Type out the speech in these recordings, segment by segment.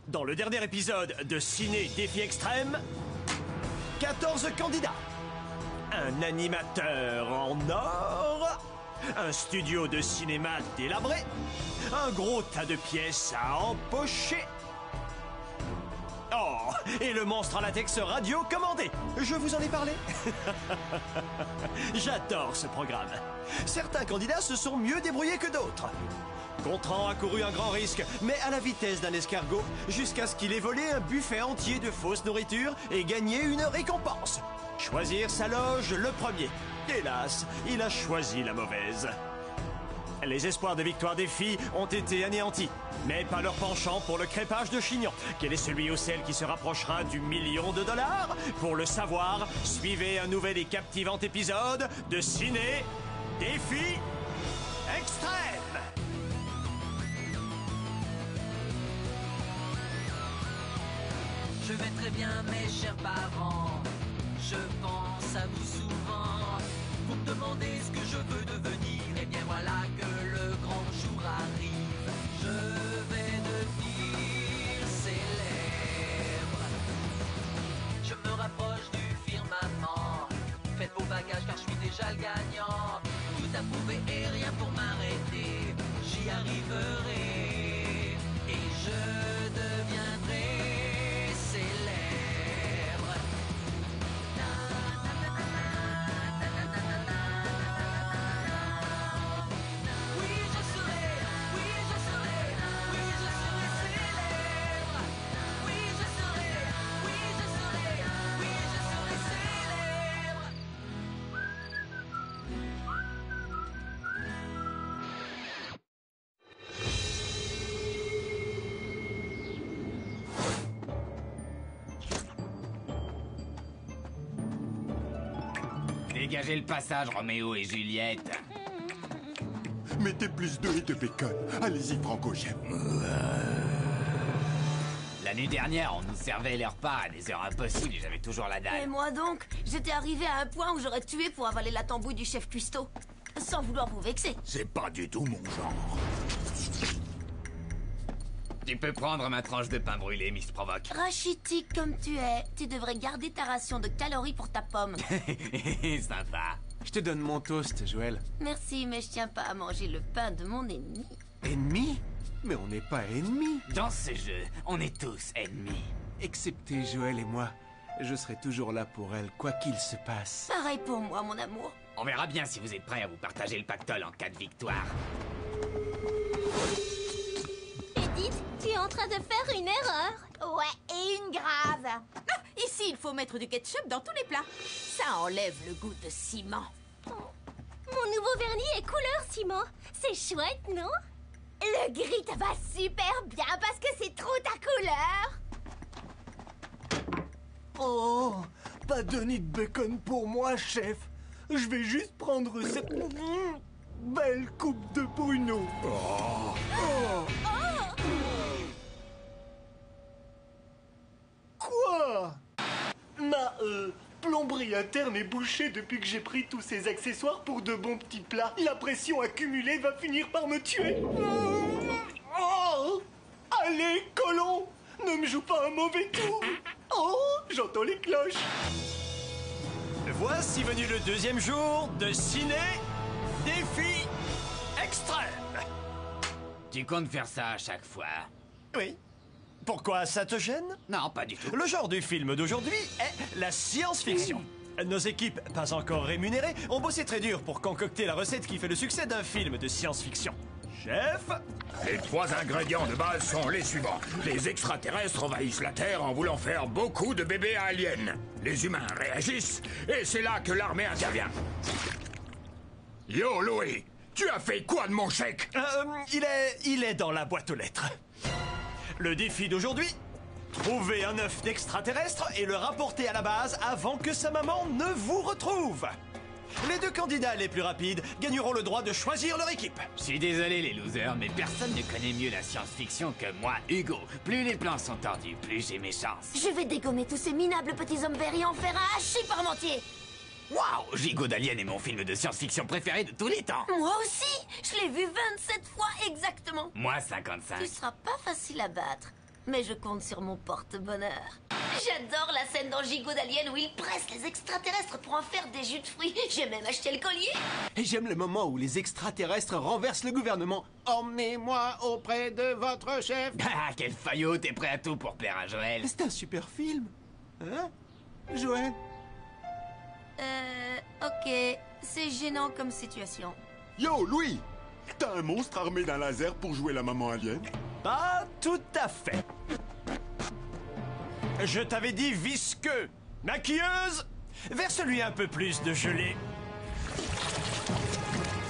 Dans le dernier épisode de Ciné Défi Extrême, 14 candidats, un animateur en or, un studio de cinéma délabré, un gros tas de pièces à empocher. Oh, et le monstre en latex radio commandé. Je vous en ai parlé. J'adore ce programme. Certains candidats se sont mieux débrouillés que d'autres. Gontran a couru un grand risque, mais à la vitesse d'un escargot, jusqu'à ce qu'il ait volé un buffet entier de fausse nourriture et gagné une récompense. Choisir sa loge le premier. Hélas, il a choisi la mauvaise. Les espoirs de victoire des filles ont été anéantis, mais pas leur penchant pour le crépage de chignon. Quel est celui ou celle qui se rapprochera du million de dollars? Pour le savoir, suivez un nouvel et captivant épisode de Ciné Défi Extrême. Je vais très bien, mes chers parents. Je pense à vous souvent. Vous me demandez ce que je veux devenir. Et bien voilà que le grand jour arrive. Je vais devenir célèbre. Je me rapproche du firmament. Faites vos bagages car je suis déjà le gagnant. Tout à prouver et rien pour m'arrêter. J'y arriverai. Et je deviendrai célèbre. Oui, je serai, oui, je serai, oui, je serai célèbre. Oui, je serai, oui, je serai, oui, je serai célèbre. Dégagez le passage, Roméo et Juliette. Mettez plus d'œufs et de bacon. Allez-y, Franco, j'aime. La nuit dernière, on nous servait les repas à des heures impossibles et j'avais toujours la Et dalle. moi donc, j'étais arrivé à un point où j'aurais tué pour avaler la tambouille du chef cuistot. Sans vouloir vous vexer. C'est pas du tout mon genre. Tu peux prendre ma tranche de pain brûlé, Miss Provoque. Rachitique comme tu es, tu devrais garder ta ration de calories pour ta pomme. Sympa. Je te donne mon toast, Joël. Merci, mais je tiens pas à manger le pain de mon ennemi. Ennemi? Mais on n'est pas ennemis. Dans ce jeu, on est tous ennemis. Excepté Joël et moi. Je serai toujours là pour elle, quoi qu'il se passe. Pareil pour moi, mon amour. On verra bien si vous êtes prêts à vous partager le pactole en cas de victoire. Edith, tu es en train de faire une erreur. Ouais, et une grave. Ici, il faut mettre du ketchup dans tous les plats. Ça enlève le goût de ciment. Mon nouveau vernis est couleur ciment. C'est chouette, non? Le gris te va super bien parce que c'est trop ta couleur. Oh, pas de nid de bacon pour moi, chef. Je vais juste prendre cette belle coupe de pruneaux. Quoi? Ma plomberie interne est bouchée depuis que j'ai pris tous ces accessoires pour de bons petits plats. La pression accumulée va finir par me tuer. Oh! Allez, colon! Ne me joue pas un mauvais tour. Oh, j'entends les cloches. Voici venu le deuxième jour de Ciné Défi Extrême. Tu comptes faire ça à chaque fois? Oui. Pourquoi ça te gêne? Non, pas du tout. Le genre du film d'aujourd'hui est la science-fiction. Nos équipes, pas encore rémunérées, ont bossé très dur pour concocter la recette qui fait le succès d'un film de science-fiction. Chef? Les 3 ingrédients de base sont les suivants. Les extraterrestres envahissent la Terre en voulant faire beaucoup de bébés aliens. Les humains réagissent, et c'est là que l'armée intervient. Yo, Louis, tu as fait quoi de mon chèque? Il est dans la boîte aux lettres. Le défi d'aujourd'hui? Trouver un œuf d'extraterrestre et le rapporter à la base avant que sa maman ne vous retrouve. Les 2 candidats les plus rapides gagneront le droit de choisir leur équipe. Je suis désolé les losers, mais personne ne connaît mieux la science-fiction que moi, Hugo. Plus les plans sont tordus, plus j'ai mes chances. Je vais dégommer tous ces minables petits hommes verts et en faire un hachis parmentier. Waouh, Gigot d'Alien est mon film de science-fiction préféré de tous les temps. Moi aussi. Je l'ai vu 27 fois exactement. Moi, 55. Tu seras pas facile à battre. Mais je compte sur mon porte-bonheur. J'adore la scène dans Gigot d'Alien où il presse les extraterrestres pour en faire des jus de fruits. J'ai même acheté le collier. Et j'aime le moment où les extraterrestres renversent le gouvernement. Emmenez-moi auprès de votre chef. Ah, quel faillot, t'es prêt à tout pour plaire à Joël. C'est un super film. Hein, Joël? Ok. C'est gênant comme situation. Yo, Louis! T'as un monstre armé d'un laser pour jouer la maman alien? Pas tout à fait. Je t'avais dit visqueux. Maquilleuse, verse-lui un peu plus de gelée.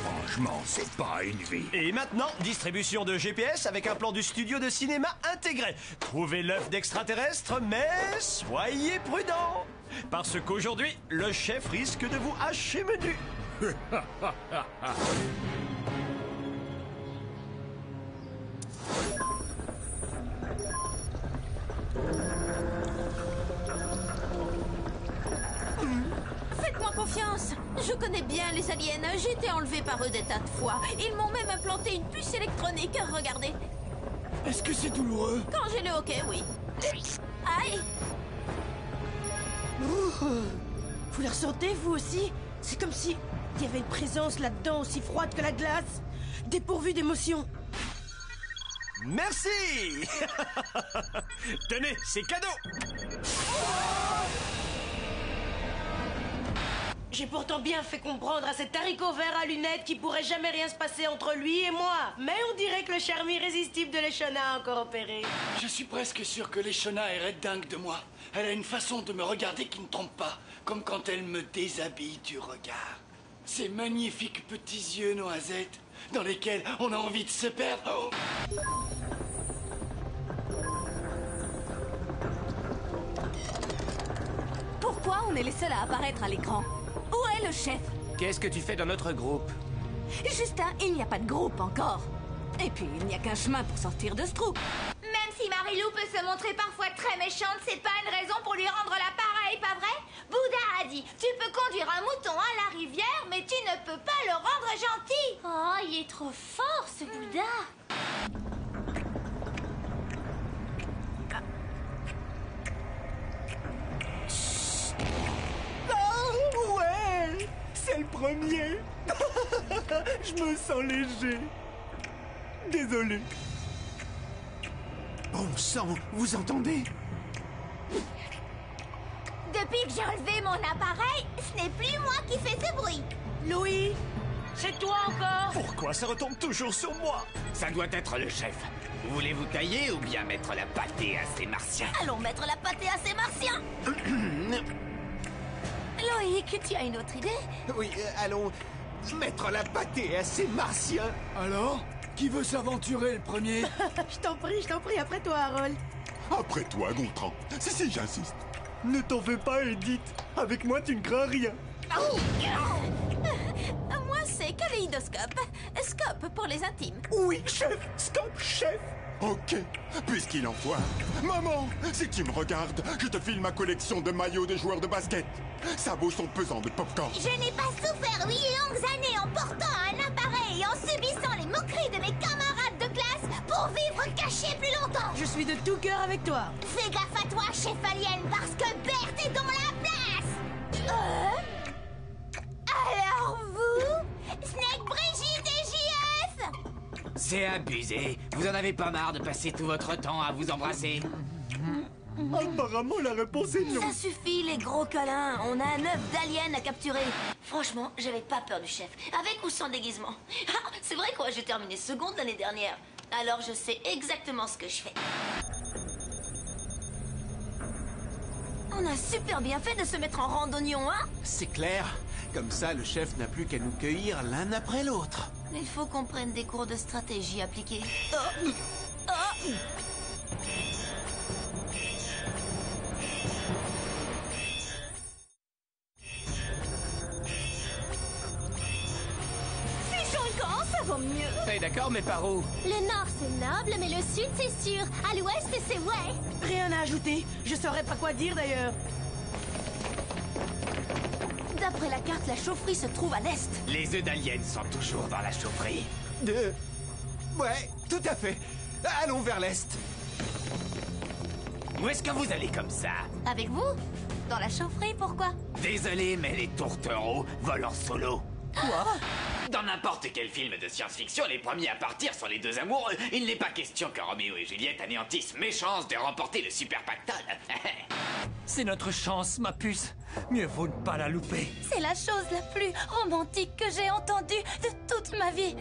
Franchement, c'est pas une vie. Et maintenant, distribution de GPS avec un plan du studio de cinéma intégré. Trouvez l'œuf d'extraterrestre, mais soyez prudents. Parce qu'aujourd'hui, le chef risque de vous hacher menu. Faites-moi confiance. Je connais bien les aliens. J'ai été enlevée par eux des tas de fois. Ils m'ont même implanté une puce électronique. Regardez. Est-ce que c'est douloureux? Quand j'ai le hockey, oui. Aïe. Vous la ressentez, vous aussi? C'est comme si il y avait une présence là-dedans aussi froide que la glace, dépourvue d'émotion. Merci. Tenez, c'est cadeau. J'ai pourtant bien fait comprendre à cet haricot vert à lunettes qu'il pourrait jamais rien se passer entre lui et moi. Mais on dirait que le charme irrésistible de Leshona a encore opéré. Je suis presque sûr que Leshona est red dingue de moi. Elle a une façon de me regarder qui ne trompe pas, comme quand elle me déshabille du regard. Ces magnifiques petits yeux noisettes dans lesquels on a envie de se perdre. Oh. Pourquoi on est les seuls à apparaître à l'écran? Où est le chef? Qu'est-ce que tu fais dans notre groupe? Justin, il n'y a pas de groupe encore. Et puis, il n'y a qu'un chemin pour sortir de ce trou. Même si Marilou peut se montrer parfois très méchante, c'est pas une raison pour lui rendre l'appareil, pas vrai? Bouddha a dit, tu peux conduire un mouton à la rivière, mais tu ne peux pas le rendre gentil. Oh, il est trop fort, ce Bouddha. Oh, ouais, c'est le premier. Je me sens léger. Désolé. Bon sang, vous entendez? Depuis que j'ai enlevé mon appareil, ce n'est plus moi qui fais ce bruit. Louis, c'est toi encore? Pourquoi ça retombe toujours sur moi? Ça doit être le chef. Voulez-vous tailler ou bien mettre la pâtée à ces martiens? Allons mettre la pâtée à ces martiens. Loïc, tu as une autre idée? Oui, allons mettre la pâtée à ces martiens. Alors, qui veut s'aventurer le premier? Je t'en prie, après toi, Harold. Après toi, Gontran. Si, j'insiste. Ne t'en fais pas, Edith. Avec moi, tu ne crains rien. Moi, c'est kaléidoscope. Scope pour les intimes. Oui, chef. Stop, chef. Ok, puisqu'il en faut un. Maman, si tu me regardes, je te file ma collection de maillots de joueurs de basket. Sa bouche sont pesants de popcorn. Je n'ai pas souffert 8 longues années en portant un appareil et en subissant les moqueries de mes camarades de classe pour vivre caché plus longtemps. Je suis de tout cœur avec toi. Fais gaffe à toi, chef alien, parce que Bert est dans la place. Alors vous, Snake, Brigitte et JF? C'est abusé. Vous en avez pas marre de passer tout votre temps à vous embrasser? Apparemment, la réponse est non. Ça suffit, les gros câlins. On a un œuf d'alien à capturer. Franchement, j'avais pas peur du chef. Avec ou sans déguisement. Ah, c'est vrai quoi, j'ai terminé seconde l'année dernière. Alors je sais exactement ce que je fais. On a super bien fait de se mettre en randonnion, hein? C'est clair. Comme ça, le chef n'a plus qu'à nous cueillir l'un après l'autre. Il faut qu'on prenne des cours de stratégie appliquée. Oh. Oh. Fichons le camp, ça vaut mieux. Hey, d'accord, mais par où? Le nord, c'est noble, mais le sud, c'est sûr. À l'ouest, c'est ouais. Rien à ajouter. Je saurais pas quoi dire d'ailleurs. D'après la carte, la chaufferie se trouve à l'est. Les œufs d'aliens sont toujours dans la chaufferie. Ouais, tout à fait. Allons vers l'est. Où est-ce que vous allez comme ça? Avec vous? Dans la chaufferie, pourquoi? Désolé, mais les tourtereaux volent en solo. Quoi? Dans n'importe quel film de science-fiction, les premiers à partir sont les deux amoureux. Il n'est pas question que Roméo et Juliette anéantissent mes chances de remporter le super pactole. C'est notre chance, ma puce. Mieux vaut ne pas la louper. C'est la chose la plus romantique que j'ai entendue de toute ma vie.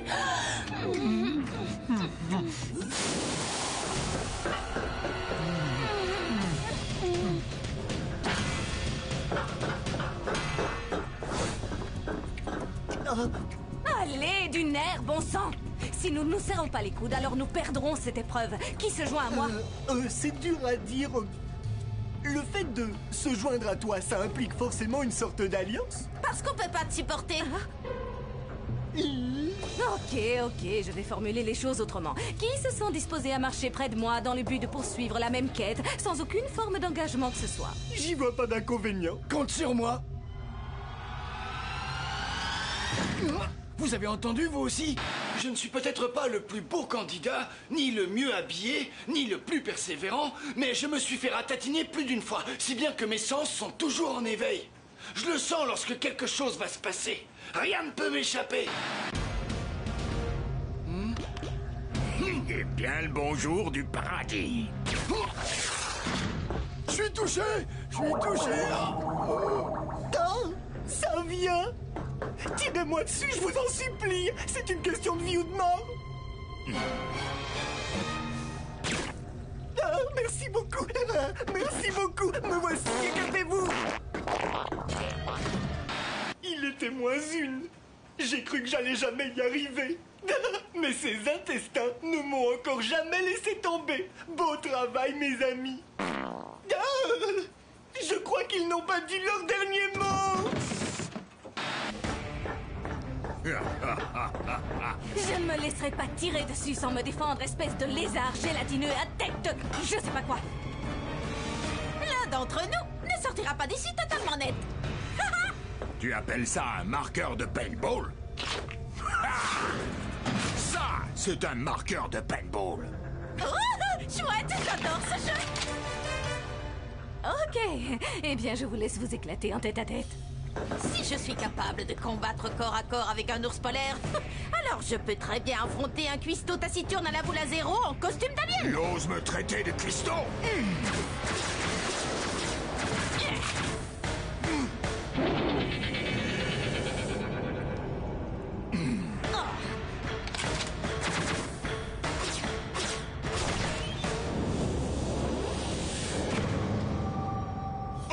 Allez, du nerf, bon sang! Si nous ne nous serrons pas les coudes, alors nous perdrons cette épreuve. Qui se joint à moi? C'est dur à dire. Le fait de se joindre à toi, ça implique forcément une sorte d'alliance? Parce qu'on peut pas te supporter. Ok, je vais formuler les choses autrement. Qui se sont disposés à marcher près de moi dans le but de poursuivre la même quête, sans aucune forme d'engagement que ce soit? J'y vois pas d'inconvénient. Compte sur moi. Vous avez entendu, vous aussi? Je ne suis peut-être pas le plus beau candidat, ni le mieux habillé, ni le plus persévérant, mais je me suis fait ratatiner plus d'une fois, si bien que mes sens sont toujours en éveil. Je le sens lorsque quelque chose va se passer. Rien ne peut m'échapper. Eh bien, le bonjour du paradis. Je suis touché. Ça vient. Tirez-moi dessus, je vous en supplie. C'est une question de vie ou de mort. Merci beaucoup. Merci beaucoup. Me voici, écartez-vous. Il était moins une. J'ai cru que j'allais jamais y arriver. Mais ces intestins ne m'ont encore jamais laissé tomber. Beau travail, mes amis. Je crois qu'ils n'ont pas dit leur dernier mot. Je ne me laisserai pas tirer dessus sans me défendre, espèce de lézard gélatineux à tête de... je sais pas quoi. L'un d'entre nous ne sortira pas d'ici totalement net. Tu appelles ça un marqueur de paintball? Ça, c'est un marqueur de paintball. Chouette, j'adore ce jeu. Ok, eh bien je vous laisse vous éclater en tête-à-tête. Si je suis capable de combattre corps à corps avec un ours polaire, alors je peux très bien affronter un cuistot taciturne à la boule à zéro en costume d'alien. Tu oses me traiter de cuistot?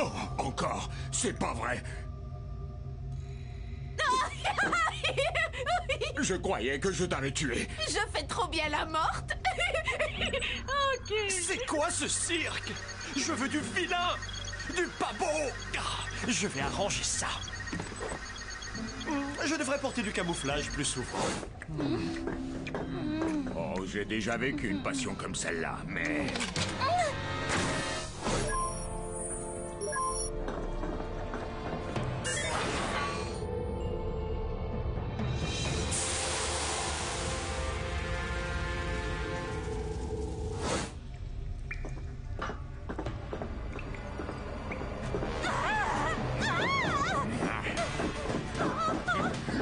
Oh, encore? C'est pas vrai. Je croyais que je t'avais tué. Je fais trop bien la morte. Ok. C'est quoi ce cirque? Je veux du vilain, du pas beau. Je vais arranger ça. Je devrais porter du camouflage plus souvent. Oh, j'ai déjà vécu une passion comme celle-là, mais...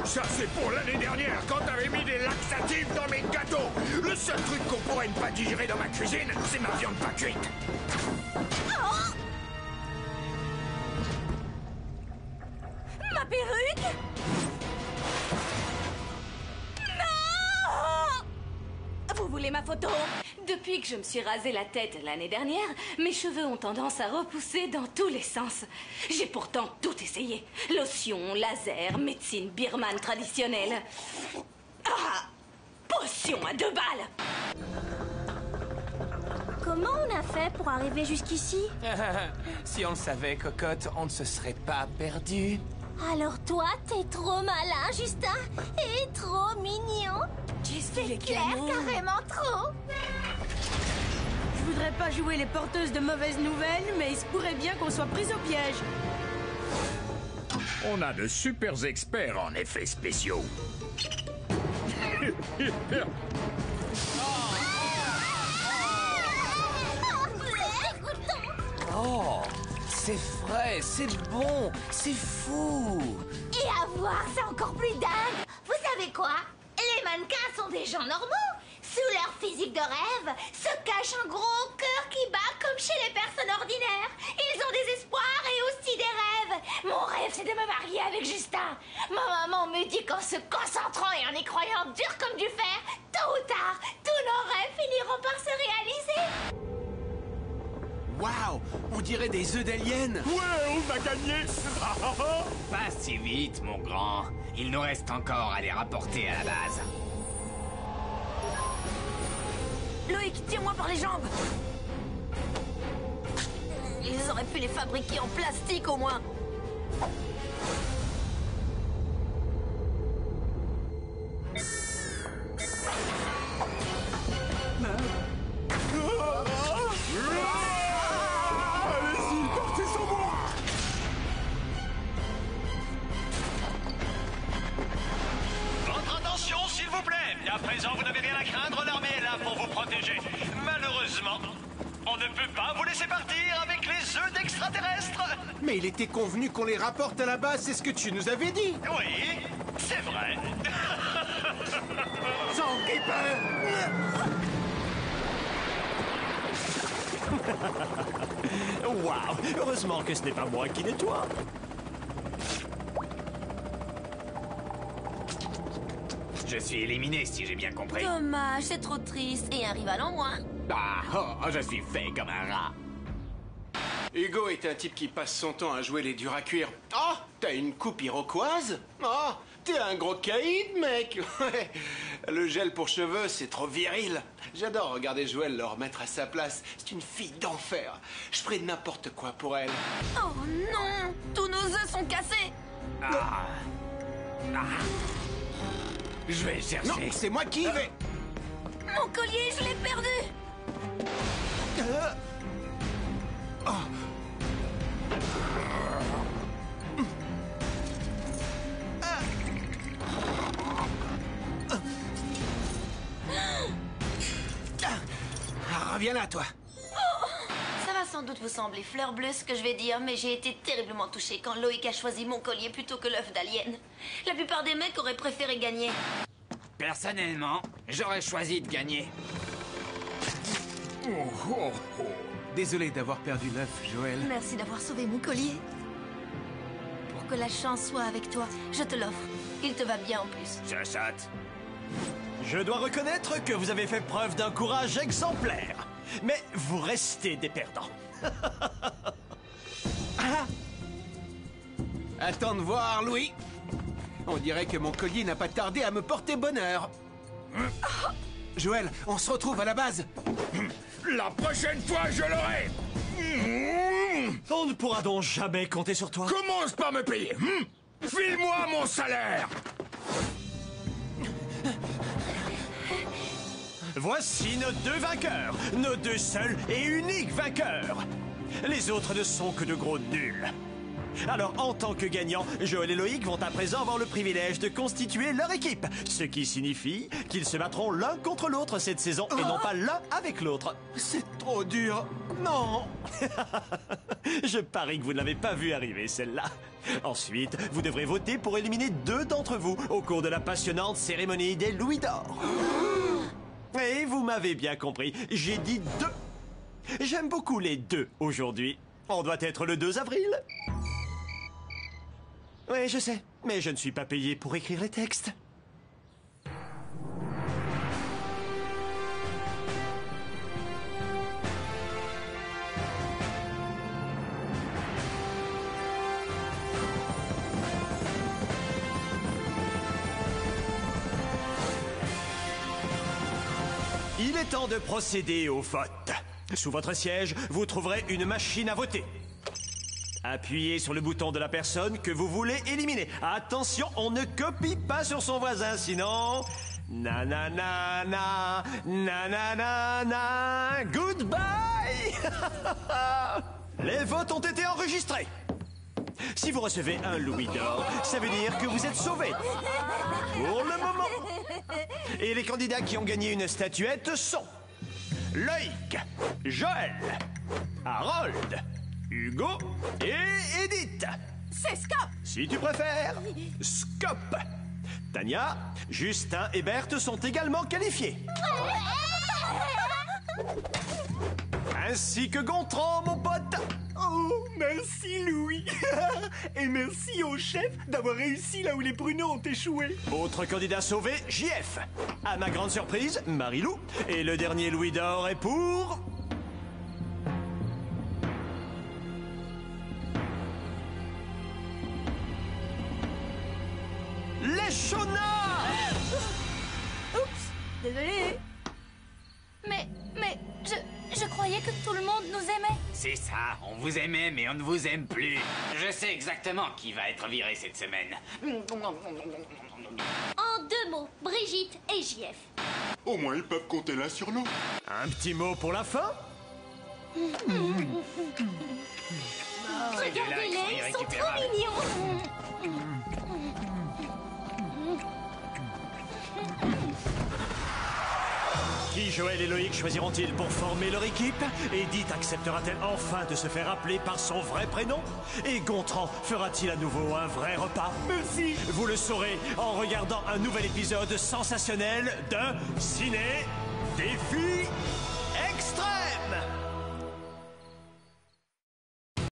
Ça, c'est pour l'année dernière, quand t'avais mis des laxatifs dans mes gâteaux. Le seul truc qu'on pourrait ne pas digérer dans ma cuisine, c'est ma viande pas cuite. Ma perruque? Non! Vous voulez ma photo? Depuis que je me suis rasé la tête l'année dernière, mes cheveux ont tendance à repousser dans tous les sens. J'ai pourtant tout essayé. Lotion, laser, médecine birmane traditionnelle. Ah! Potion à 2 balles! Comment on a fait pour arriver jusqu'ici? Si on le savait, cocotte, on ne se serait pas perdu. Alors toi, t'es trop malin, Justin, et trop mignon. C'est clair, carrément trop. Je voudrais pas jouer les porteuses de mauvaises nouvelles, mais il se pourrait bien qu'on soit pris au piège. On a de super experts en effets spéciaux. Oh, c'est frais, c'est bon, c'est fou. Et à voir, c'est encore plus dingue. Vous savez quoi? Les mannequins sont des gens normaux. Sous leur physique de rêve se cache un gros cœur qui bat comme chez les personnes ordinaires. Ils ont des espoirs et aussi des rêves. Mon rêve, c'est de me marier avec Justin. Ma maman me dit qu'en se concentrant et en y croyant dur comme du fer, tôt ou tard, tous nos rêves finiront par se réaliser. Waouh, on dirait des œufs d'alien. Ouais, on a gagné. Pas si vite, mon grand. Il nous reste encore à les rapporter à la base. Loïc, tiens-moi par les jambes. Ils auraient pu les fabriquer en plastique au moins. Allez-y, partez sans moi. Votre attention, s'il vous plaît. À présent, vous n'avez rien à craindre, l'armée est là pour vous protéger. Malheureusement, on ne peut pas vous laisser partir avec les œufs d'extraterrestres. Mais il était convenu qu'on les rapporte à la base, c'est ce que tu nous avais dit. Oui, c'est vrai. Waouh, heureusement que ce n'est pas moi qui nettoie. Je suis éliminé, si j'ai bien compris. Dommage, c'est trop triste. Et un rival en moins. Ah, oh, je suis fait comme un rat. Hugo est un type qui passe son temps à jouer les durs à cuire. Oh, t'as une coupe iroquoise? Oh, t'es un gros caïd, mec. Ouais. Le gel pour cheveux, c'est trop viril. J'adore regarder Joël le remettre à sa place. C'est une fille d'enfer. Je ferai n'importe quoi pour elle. Oh non, tous nos œufs sont cassés. Je vais chercher. Non, c'est moi qui y vais. Mon collier, je l'ai perdu. Reviens là, toi. Ça va sans doute vous sembler fleur bleue ce que je vais dire, mais j'ai été terriblement touchée quand Loïc a choisi mon collier plutôt que l'œuf d'alien. La plupart des mecs auraient préféré gagner. Personnellement, j'aurais choisi de gagner. Désolé d'avoir perdu l'œuf, Joël. Merci d'avoir sauvé mon collier. Pour que la chance soit avec toi, je te l'offre. Il te va bien en plus. Je saute. Je dois reconnaître que vous avez fait preuve d'un courage exemplaire. Mais vous restez des perdants. Attends de voir, Louis. On dirait que mon collier n'a pas tardé à me porter bonheur. Joël, on se retrouve à la base. La prochaine fois, je l'aurai. On ne pourra donc jamais compter sur toi. Commence par me payer. File-moi mon salaire. Voici nos deux vainqueurs, nos deux seuls et uniques vainqueurs. Les autres ne sont que de gros nuls. Alors, en tant que gagnants, Joël et Loïc vont à présent avoir le privilège de constituer leur équipe, ce qui signifie qu'ils se battront l'un contre l'autre cette saison et non pas l'un avec l'autre. C'est trop dur. Non. Je parie que vous ne l'avez pas vu arriver, celle-là. Ensuite, vous devrez voter pour éliminer deux d'entre vous au cours de la passionnante cérémonie des Louis d'Or. Et vous m'avez bien compris, j'ai dit deux. J'aime beaucoup les deux aujourd'hui. On doit être le 2 avril. Oui, je sais, mais je ne suis pas payé pour écrire les textes. Il est temps de procéder au vote. Sous votre siège, vous trouverez une machine à voter. Appuyez sur le bouton de la personne que vous voulez éliminer. Attention, on ne copie pas sur son voisin, sinon... Nananana, nananana, goodbye. Les votes ont été enregistrés. Si vous recevez un louis d'or, ça veut dire que vous êtes sauvé. Pour le moment. Et les candidats qui ont gagné une statuette sont... Loïc, Joël, Harold, Hugo et Edith. C'est Scop. Si tu préfères, Scop. Tania, Justin et Berthe sont également qualifiés. Ainsi que Gontran, mon pote. Oh, merci Louis. Et merci au chef d'avoir réussi là où les pruneaux ont échoué. Autre candidat sauvé, JF. À ma grande surprise, Marie-Lou. Et le dernier louis d'or est pour... les Shona. Oups, désolé. Mais, je croyais que tout le monde nous aimait. C'est ça, on vous aimait, mais on ne vous aime plus. Je sais exactement qui va être viré cette semaine. En 2 mots, Brigitte et JF. Au moins, ils peuvent compter l'un sur l'autre. Un petit mot pour la fin. Regardez-les, ils sont trop mignons. Qui Joël et Loïc choisiront-ils pour former leur équipe? Edith acceptera-t-elle enfin de se faire appeler par son vrai prénom? Et Gontran fera-t-il à nouveau un vrai repas? Merci. Vous le saurez en regardant un nouvel épisode sensationnel de Ciné Défi